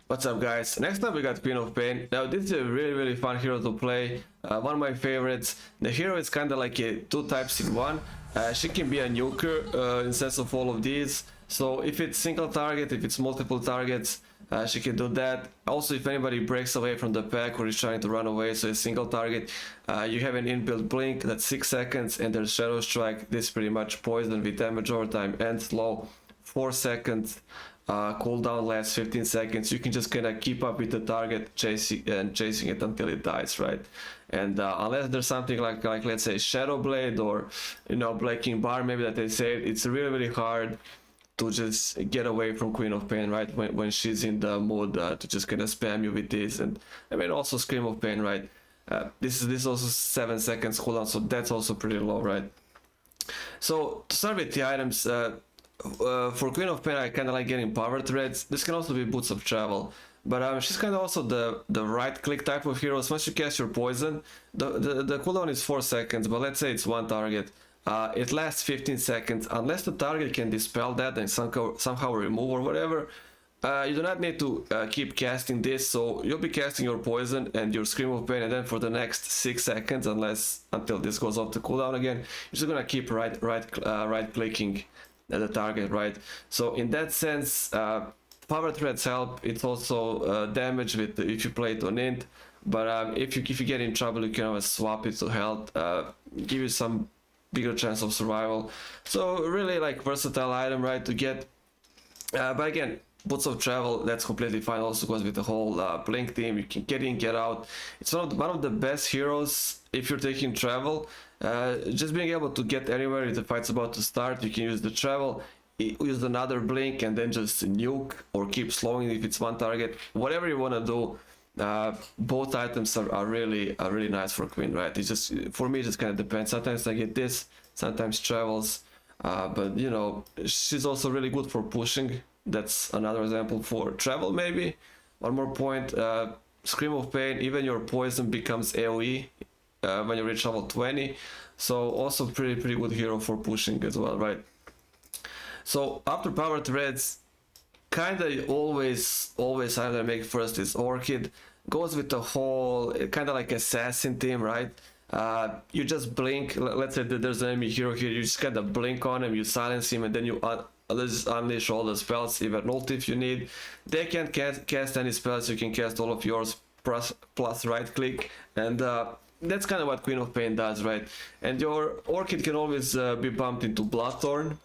What's up, guys? Next up we got Queen of Pain. Now this is a really fun hero to play, one of my favorites. The hero is kind of like a two types in one. She can be a nuker in sense of all of these, so if it's single target, if it's multiple targets, she can do that. Also, if anybody breaks away from the pack or is trying to run away, so a single target, you have an inbuilt blink that's 6 seconds, and there's Shadow Strike. This is pretty much poison with damage over time and slow, 4 seconds. Cooldown lasts 15 seconds. You can just kind of keep up with the target, chasing it until it dies, right? And unless there's something like let's say Shadow Blade or Blacking Bar, maybe that they say, it's really hard to just get away from Queen of Pain, right? When she's in the mood to just kind of spam you with this, and I mean also Scream of Pain, right? This is also 7 seconds cooldown, so that's also pretty low, right? So to start with the items. For Queen of Pain, I kind of like getting power threads. This can also be Boots of Travel, but she's kind of also the right click type of heroes. Once you cast your poison, the cooldown is 4 seconds, but let's say it's one target. It lasts 15 seconds. Unless the target can dispel that and somehow remove or whatever, you do not need to keep casting this. So you'll be casting your poison and your Scream of Pain, and then for the next 6 seconds, until this goes off the cooldown again, you're just gonna keep right clicking at the target, right? So in that sense, power threads help. It's also damage with if you play it on int, but if you get in trouble, you can always swap it to health, give you some bigger chance of survival. So really like versatile item, right, to get. But again, Boots of Travel, that's completely fine. Also goes with the whole blink theme. You can get in, get out. It's one of the best heroes if you're taking travel. Just being able to get anywhere if the fight's about to start, you can use the travel, use another blink, and then just nuke or keep slowing if it's one target. Whatever you want to do, both items are really nice for Queen, right? It's just, for me, it just kind of depends. Sometimes I get this, sometimes travels, but she's also really good for pushing. That's another example for travel, maybe. One more point, Scream of Pain, even your poison becomes AoE when you reach level 20, so also pretty good hero for pushing as well, right? So after power threads, kinda always either make first is Orchid. Goes with the whole kind of like assassin theme, right? You just blink. Let's say that there's an enemy hero here, you just kind of blink on him, you silence him, and then you just unleash all the spells, even ult if you need. They can't cast any spells, you can cast all of yours plus right click, and that's kind of what Queen of Pain does, right? And your Orchid can always be bumped into Bloodthorn.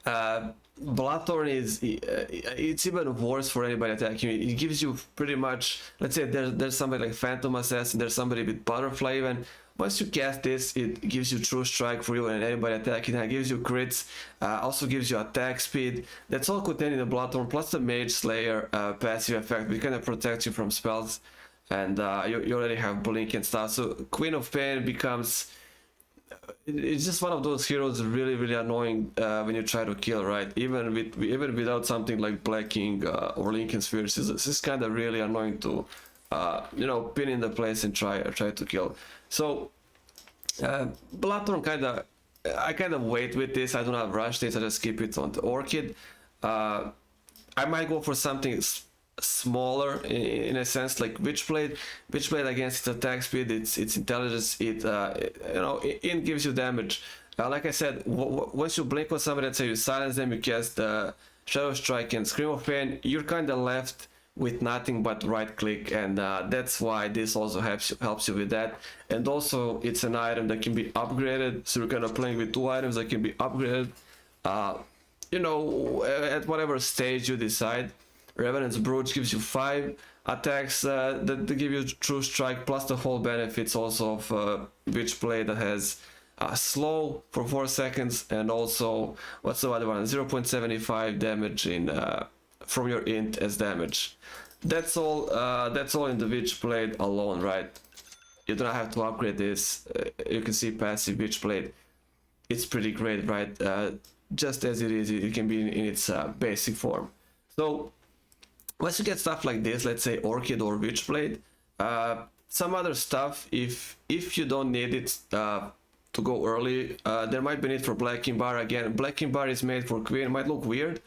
Bloodthorn is it's even worse for anybody attacking you. It gives you pretty much, let's say there's somebody like Phantom Assassin, there's somebody with Butterfly even. Once you cast this, it gives you True Strike for you and anybody attacking. It gives you crits, also gives you attack speed. That's all contained in the Bloodthorn, plus the Mage Slayer passive effect, which kind of protects you from spells. And you already have blink and stuff. So Queen of Pain becomes, it's just one of those heroes really annoying when you try to kill, right? Even without something like Blacking or Lincoln Spheres, it's kind of really annoying to pin in the place and try to kill. So Bloodthorn I kind of wait with this. I do not rush this. I just keep it on the Orchid. I might go for something smaller in a sense, like Witchblade against its attack speed, its intelligence, it gives you damage. Like I said, once you blink on somebody, let's say you silence them, you cast Shadow Strike and Scream of Pain, you're kind of left with nothing but right click, and that's why this also helps you with that. And also it's an item that can be upgraded, so you're kind of playing with two items that can be upgraded at whatever stage you decide. Revenant's Brooch gives you 5 attacks that give you True Strike, plus the whole benefits also of Witchblade that has slow for 4 seconds, and also, what's the other one? 0.75 damage from your int as damage. That's all in the Witchblade alone, right? You don't have to upgrade this. You can see passive Witchblade. It's pretty great, right? Just as it is, it can be in its basic form. So once you get stuff like this, let's say Orchid or Witchblade, some other stuff, if you don't need it to go early, there might be need for Blacking Bar. Again, Blacking Bar is made for Queen. It might look weird,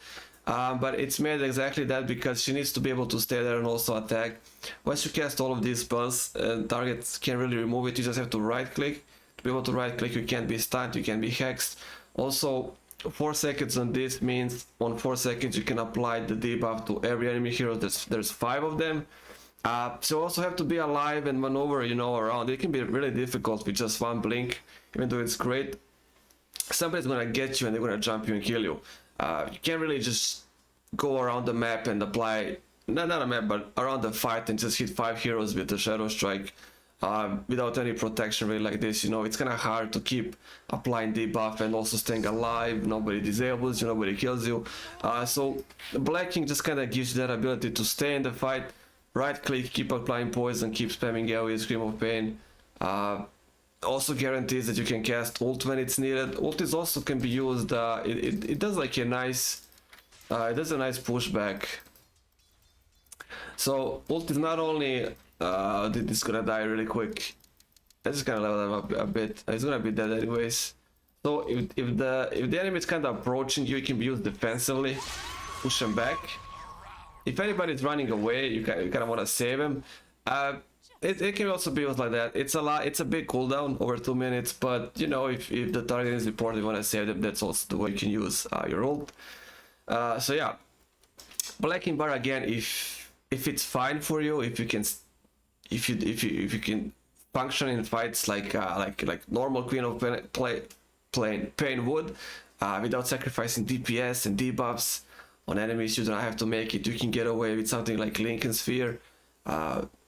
But it's made exactly that because she needs to be able to stay there and also attack. Once you cast all of these spells, targets can't really remove it. You just have to right click. To be able to right click, you can't be stunned, you can be hexed. Also, 4 seconds on this means on 4 seconds you can apply the debuff to every enemy hero. There's 5 of them. So you also have to be alive and maneuver, you know, around. It can be really difficult with just one blink, even though it's great. Somebody's gonna get you and they're gonna jump you and kill you. You can't really just go around the map and apply, not a map, but around the fight and just hit 5 heroes with the Shadow Strike without any protection really like this. You know, it's kind of hard to keep applying debuff and also staying alive. Nobody disables you, nobody kills you. So blacking just kind of gives you that ability to stay in the fight, right click, keep applying poison, keep spamming AoE, Scream of Pain. Also guarantees that you can cast ult when it's needed. Ult is also can be used, it does like a nice, it does a nice pushback. So ult is not only, this is gonna die really quick. Let's just kind of level them up a bit. It's gonna be dead anyways. So if the enemy is kind of approaching you, it can be used defensively, push them back. If anybody's running away, you kind of want to save him. It can also be used like that. It's a big cooldown, over 2 minutes, but you know, if the target is important, you want to save them, that's also the way you can use your ult. So yeah, blacking bar again, if it's fine for you, if you can function in fights like normal Queen of Pain would, without sacrificing DPS and debuffs on enemies, you don't have to make it. You can get away with something like Lincoln Sphere.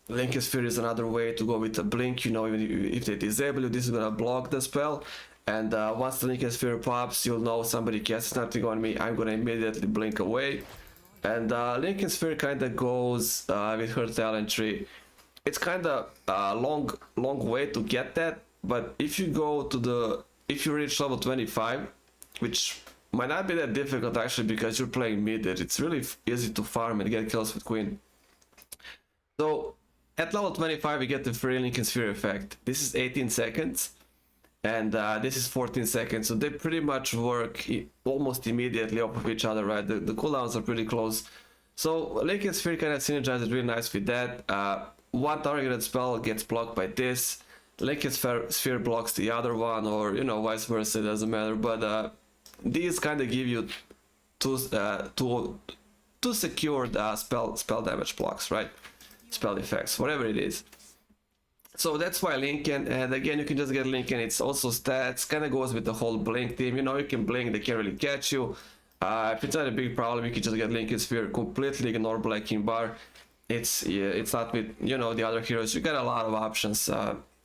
Lincoln Sphere is another way to go with a blink. You know, even if they disable you, this is gonna block the spell. And once the Lincoln Sphere pops, you'll know somebody casts something on me. I'm gonna immediately blink away. And Lincoln Sphere kind of goes with her talent tree. It's kind of a long way to get that. But if you reach level 25, which might not be that difficult actually because you're playing mid, it's really easy to farm and get kills with Queen. So at level 25 you get the free Lincoln Sphere effect. This is 18 seconds and this is 14 seconds, so they pretty much work almost immediately off of each other, right? The cooldowns are pretty close. So Lincoln Sphere kind of synergizes really nice with that. One targeted spell gets blocked by this, Lincoln Sphere blocks the other one, or you know, vice versa, it doesn't matter. But these kind of give you two secured spell damage blocks, right? Spell effects, whatever it is. So that's why Lincoln, and again you can just get Lincoln. It's also stats, kind of goes with the whole blink theme. You know, you can blink, they can't really catch you. If it's not a big problem, you can just get Lincoln Sphere, completely ignore blacking bar. It's not with, you know, the other heroes. You got a lot of options,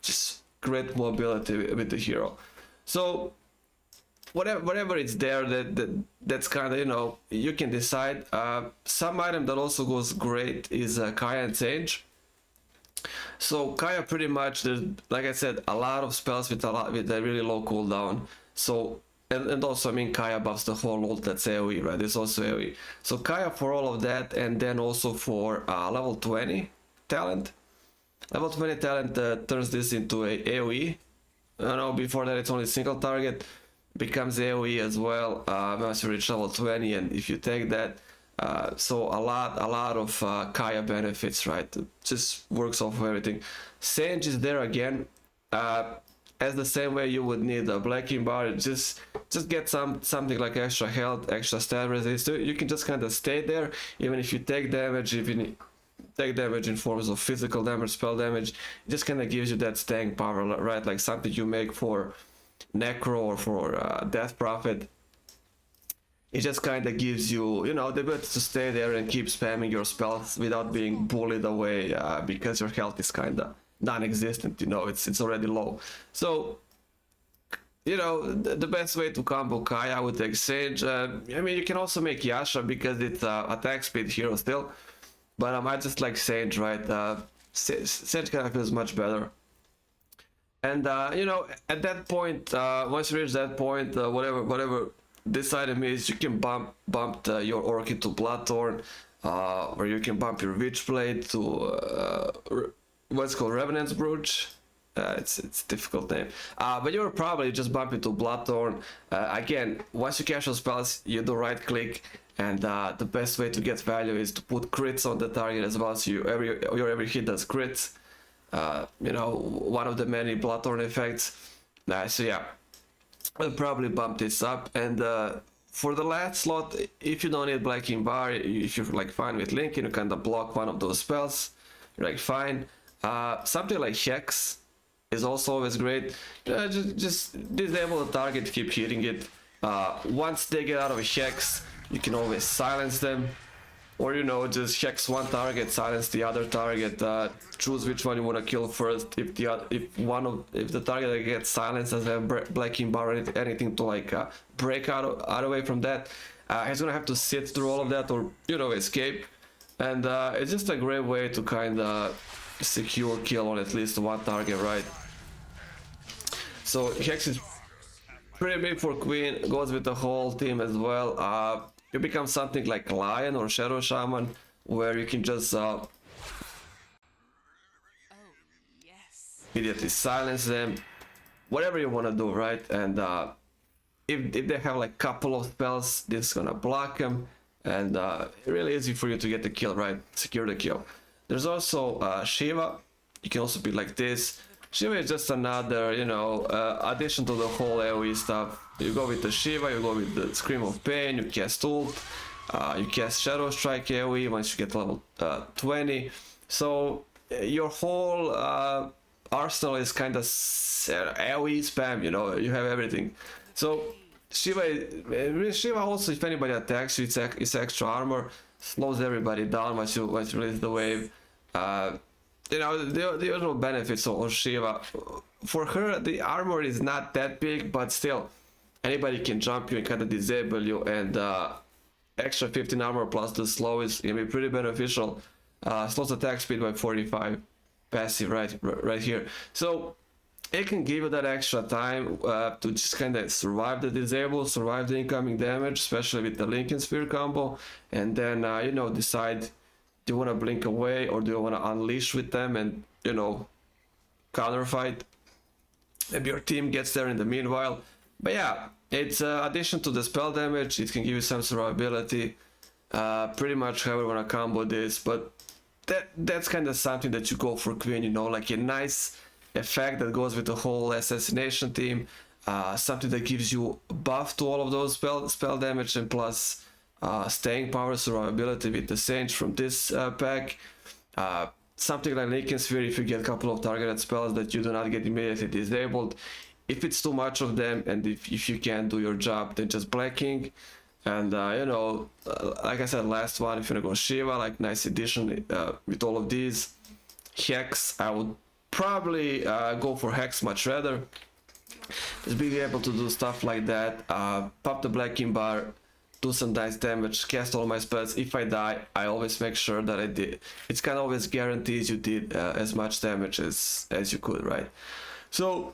just great mobility with the hero. So whatever it's there, that's kind of, you know, you can decide. Some item that also goes great is Kaya and Sage. So Kaya pretty much, there's, like I said, a lot of spells with a really low cooldown. So and also, I mean, Kaya buffs the whole ult, that's AoE, right? It's also AoE. So Kaya for all of that, and then also for level 20 talent. Level 20 talent turns this into a AoE. I know before that it's only single target, becomes AoE as well once you reach level 20, and if you take that, so a lot of Kaya benefits, right? It just works off of everything. Sage is there again, as the same way you would need a blacking bar. Just get something like extra health, extra stat resist. You can just kind of stay there, even if you take damage, even take damage in forms of physical damage, spell damage. It just kind of gives you that staying power, right? Like something you make for Necro or for Death Prophet. It just kind of gives you, you know, the ability to stay there and keep spamming your spells without being bullied away, because your health is kind of non-existent, you know, it's already low. So, you know, the best way to combo Kaya with Exchange, I mean, you can also make Yasha because it's attack speed hero still, but I just like Sage, right? Sage kind of feels much better. And you know, at that point, once you reach that point, whatever this item is, you can bump your Orchid to Bloodthorn, or you can bump your Witchblade to what's called Revenant's Brooch. It's a difficult name, but you will probably just bump it to Bloodthorn. Again, once you cast your spells, you do right click and the best way to get value is to put crits on the target as well, so your every hit does crits. You know, one of the many Bloodthorn effects. So yeah, I'll probably bump this up. And for the last slot, if you don't need Blacking Bar, if you're like fine with Link, you kind of block one of those spells, you're like fine. Something like Hex is also always great. Just disable the target, keep hitting it. Once they get out of Hex, you can always silence them, or you know, just Hex one target, silence the other target. Choose which one you want to kill first. If the target that gets silenced doesn't have Blacking Bar or anything to like break out away from that, he's gonna have to sit through all of that, or you know, escape. And it's just a great way to kind of secure kill on at least one target, right? So Hex is pretty big for Queen, goes with the whole team as well. You become something like Lion or Shadow Shaman, where you can just immediately silence them, whatever you want to do, right? And if they have like couple of spells, this is gonna block them, and really easy for you to get the kill, right? Secure the kill. There's also Shiva. You can also be like this. Shiva is just another, you know, addition to the whole AoE stuff. You go with the Shiva, you go with the Scream of Pain, you cast ult, you cast Shadow Strike AoE once you get level 20. So your whole arsenal is kind of AoE spam, you know, you have everything. So Shiva also, if anybody attacks you, it's extra armor, slows everybody down once you release the wave. You know, the usual benefits of Shiva. For her, the armor is not that big, but still, anybody can jump you and kind of disable you, and extra 15 armor plus the slow is gonna be pretty beneficial. Slows attack speed by 45, passive right here. So it can give you that extra time to just kind of survive the disable, survive the incoming damage, especially with the Link and Sphere combo, and then you know, decide, do you want to blink away or do you want to unleash with them and, you know, counter fight? Maybe your team gets there in the meanwhile. But yeah, it's addition to the spell damage, it can give you some survivability. Pretty much however you want to combo this, but that's kind of something that you go for Queen, you know, like a nice effect that goes with the whole assassination theme, something that gives you buff to all of those spell damage, and plus staying power, survivability with the Sage from this pack. Something like Link and Sphere, if you get a couple of targeted spells that you do not get immediately disabled. If it's too much of them, and if you can't do your job, then just blacking. And you know, like I said, last one, if you're gonna go Shiva, like nice addition with all of these. Hex, I would probably go for Hex much rather. Just being able to do stuff like that, pop the Blacking Bar, do some nice damage, cast all my spells. If I die, I always make sure that I did. It's kind of always guarantees you did as much damage as you could, right? So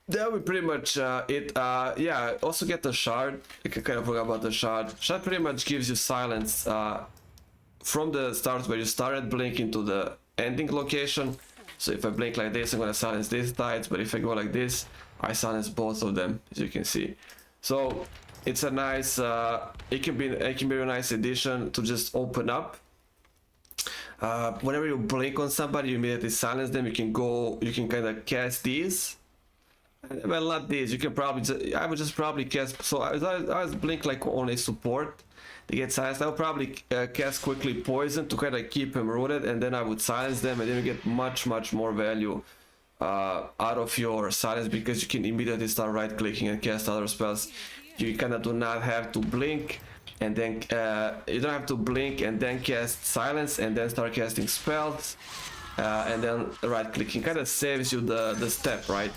that would be pretty much it. Yeah, also get the Shard. I kind of forgot about the Shard. Shard pretty much gives you silence from the start where you started blinking to the ending location. So if I blink like this, I'm gonna silence these tides, but if I go like this, I silence both of them, as you can see. So it's a nice, it can be a nice addition to just open up. Whenever you blink on somebody, you immediately silence them. You can kind of cast these. Well, not these. You can probably I would just probably cast. So I was blink like only support. They get silenced. I would probably cast quickly poison to kind of keep them rooted, and then I would silence them, and then you get much more value out of your silence, because you can immediately start right clicking and cast other spells. You kind of do not have to blink, and then you don't have to blink and then cast silence and then start casting spells, and then right clicking kind of saves you the step, right?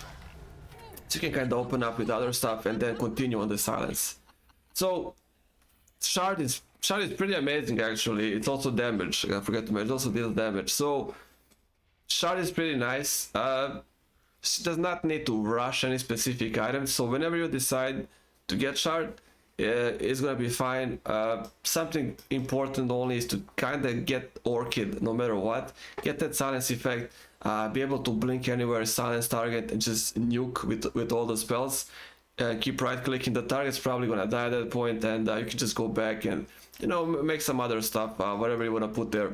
So you can kind of open up with other stuff and then continue on the silence. So Shard is pretty amazing actually. It's also damage. I forgot to mention, it also deals damage. So Shard is pretty nice. She does not need to rush any specific items. So whenever you decide to get Shard, it's gonna be fine. Something important only is to kind of get Orchid no matter what. Get that silence effect. Be able to blink anywhere, silence target, and just nuke with all the spells. Keep right clicking. The target's probably gonna die at that point, and you can just go back and you know, make some other stuff, whatever you want to put there.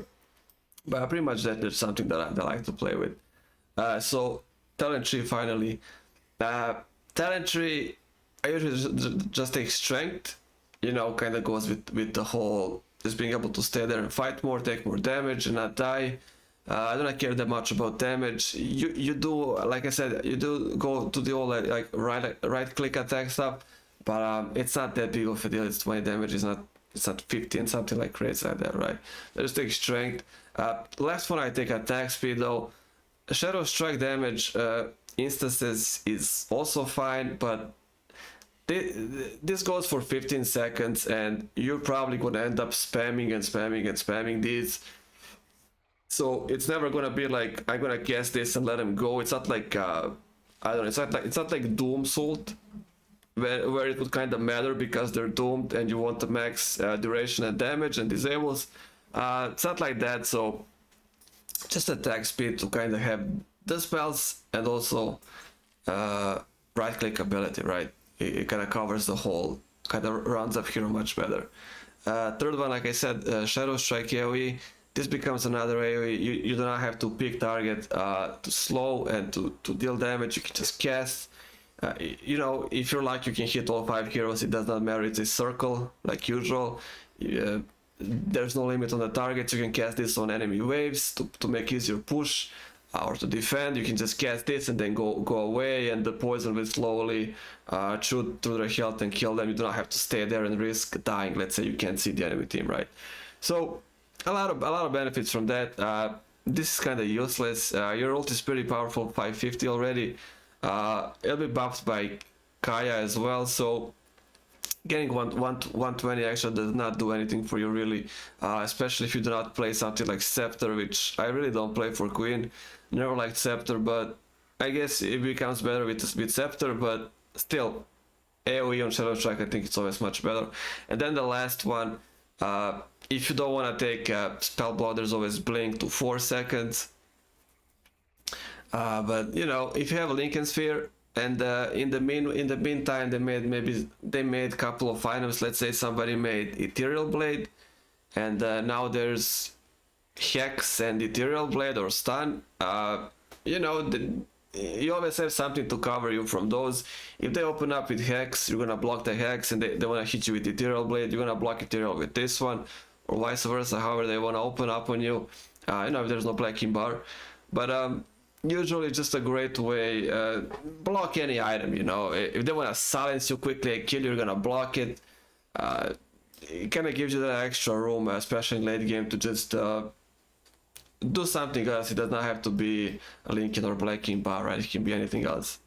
But pretty much that's something that I like to play with. So talent tree finally. Uh, Talent tree, I usually just take strength. You know, kind of goes with the whole just being able to stay there and fight more, take more damage, and not die. I don't care that much about damage. You do, like I said, you do go to the old like right click attack stuff, but it's not that big of a deal. It's 20 damage. It's not 15 something like crazy like that, right? I just take strength. Last one I take attack speed though. Shadow strike damage instances is also fine, but this goes for 15 seconds, and you're probably gonna end up spamming and spamming and spamming these. So it's never gonna be like I'm gonna cast this and let him go. It's not like I don't know. It's not like Doom Salt, where it would kind of matter because they're doomed and you want the max duration and damage and disables. It's not like that. So just attack speed to kind of have the spells and also right click ability. Right, it kind of covers the whole. Kind of rounds up hero much better. Third one, like I said, Shadow Strike AoE. This becomes another AoE. You do not have to pick target to slow and to deal damage. You can just cast. You know, if you're lucky, you can hit all 5 heroes. It does not matter. It's a circle like usual. There's no limit on the targets. You can cast this on enemy waves to make easier push or to defend. You can just cast this and then go away, and the poison will slowly shoot through their health and kill them. You do not have to stay there and risk dying. Let's say you can't see the enemy team, right? So a lot of benefits from that. This is kind of useless. Your ult is pretty powerful, 550 already. It'll be buffed by Kaya as well, so getting 120 actually does not do anything for you really, especially if you do not play something like Scepter, which I really don't play for Queen. Never liked Scepter, but I guess it becomes better with Scepter, but still, AoE on Shadow Strike I think it's always much better. And then the last one, if you don't want to take Spell Block, there's always Blink to 4 seconds. But you know, if you have a Lincoln Sphere, and in the meantime they made a couple of items. Let's say somebody made Ethereal Blade, and now there's Hex and Ethereal Blade or Stun. You know, you always have something to cover you from those. If they open up with Hex, you're gonna block the Hex, and they wanna hit you with Ethereal Blade. You're gonna block Ethereal with this one, or vice versa. However they wanna open up on you. You know, if there's no blocking bar, but usually just a great way. Block any item, you know. If they want to silence you quickly and kill you, you're gonna block it. It kind of gives you that extra room, especially in late game, to just do something else. It does not have to be a Lincoln or blocking bar, right? It can be anything else.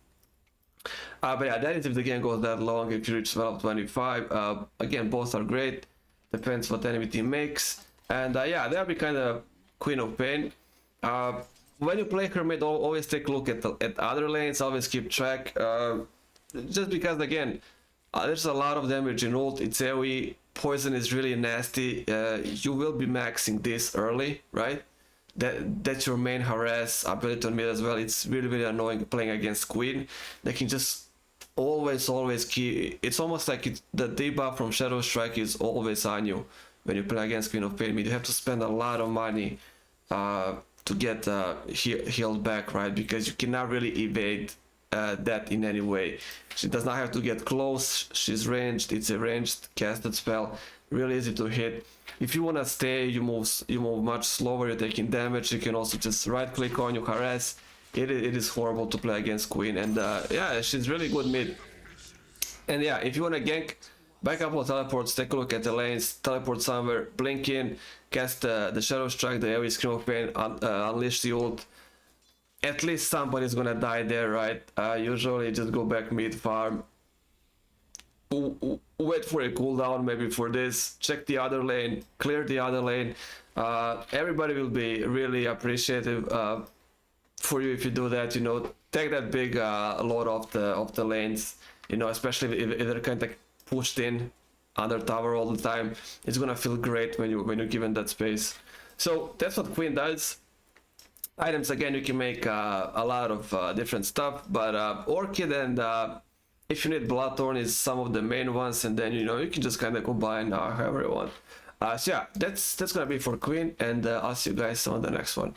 But yeah, that is if the game goes that long. If you reach level 25, again, both are great. Depends what enemy team makes. And yeah, that'll be kind of Queen of Pain. When you play Hermit, always take a look at other lanes, always keep track, just because again, there's a lot of damage in ult, it's AoE, poison is really nasty, you will be maxing this early, right? That's your main harass ability on mid as well. It's really annoying playing against Queen. They can just always keep, it's almost like the debuff from Shadow Strike is always on you when you play against Queen of Pain. You have to spend a lot of money to get healed back, right? Because you cannot really evade that in any way. She does not have to get close. She's ranged. It's a ranged casted spell. Really easy to hit. If you want to stay, you move much slower. You're taking damage. You can also just right click on, you harass. It is horrible to play against Queen, and yeah, she's really good mid. And yeah, if you want to gank, buy a couple of teleports, take a look at the lanes, teleport somewhere, blink in, cast the Shadow Strike, the AoE Scream of Pain, unleash the ult. At least somebody's gonna die there, right? Usually just go back mid farm, wait for a cooldown maybe for this, check the other lane, clear the other lane. Everybody will be really appreciative for you if you do that, you know. Take that big load off the lanes, you know, especially if they're kind of pushed in under tower all the time. It's gonna feel great when you're given that space. So that's what Queen does. Items, again, you can make a lot of different stuff, but Orchid and if you need Bloodthorn is some of the main ones, and then you know you can just kind of combine however you want. So yeah, that's gonna be for Queen, and I'll see you guys on the next one.